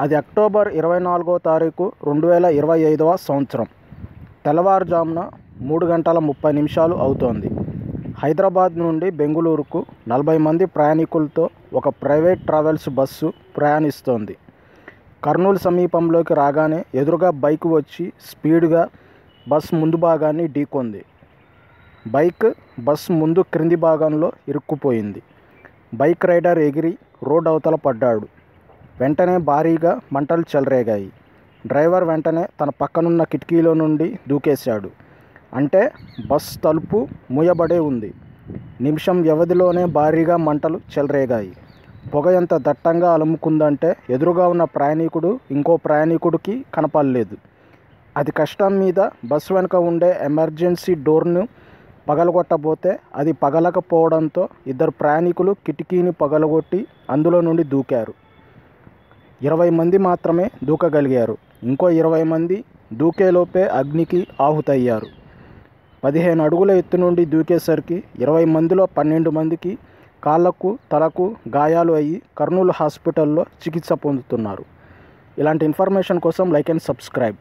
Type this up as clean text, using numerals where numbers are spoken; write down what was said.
అది అక్టోబర్ 24వ తారీఖు 2025వ సంవత్సరం. తెల్లవారుజామున 3:30 అవుతోంది. హైదరాబాద్ నుండి బెంగుళూరుకు 40 మంది ప్రయాణికులతో ఒక ప్రైవేట్ ట్రావెల్స్ బస్సు ప్రయాణిస్తోంది. కర్నూలు సమీపంలోకి రాగానే ఎదురుగా బైక్ వచ్చి స్పీడ్గా బస్ ముందు భాగాన్ని ఢీకొంది. బస్ ముందు క్రింది భాగంలో ఇరుక్కుపోయింది. బైక్ రైడర్ ఎగిరి రోడ్డు అవతల పడ్డాడు. వెంటనే భారీగా మంటలు చెలరేగాయి. డ్రైవర్ వెంటనే తన పక్కనున్న కిటికీలో నుండి దూకేశాడు. అంటే బస్ తలుపు మూయబడే ఉంది. నిమిషం వ్యవధిలోనే భారీగా మంటలు చెలరేగాయి. పొగ ఎంత దట్టంగా అలుముకుందంటే ఎదురుగా ఉన్న ప్రయాణికుడు ఇంకో ప్రయాణికుడికి కనపడలేదు. అది కష్టం మీద బస్సు వెనుక ఉండే ఎమర్జెన్సీ డోర్ను పగలగొట్టబోతే అది పగలకపోవడంతో 2 ప్రయాణికులు కిటికీని పగలగొట్టి అందులో నుండి దూకారు. 20 మంది మాత్రమే దూకగలిగారు. ఇంకో 20 మంది దూకేలోపే అగ్నికి ఆహుతయ్యారు. 15 అడుగుల ఎత్తు నుండి దూకేసరికి 20 మందిలో 12 మందికి కాళ్లకు తలకు గాయాలు అయ్యి కర్నూలు హాస్పిటల్లో చికిత్స పొందుతున్నారు. ఇలాంటి ఇన్ఫర్మేషన్ కోసం లైక్ అండ్ సబ్స్క్రైబ్.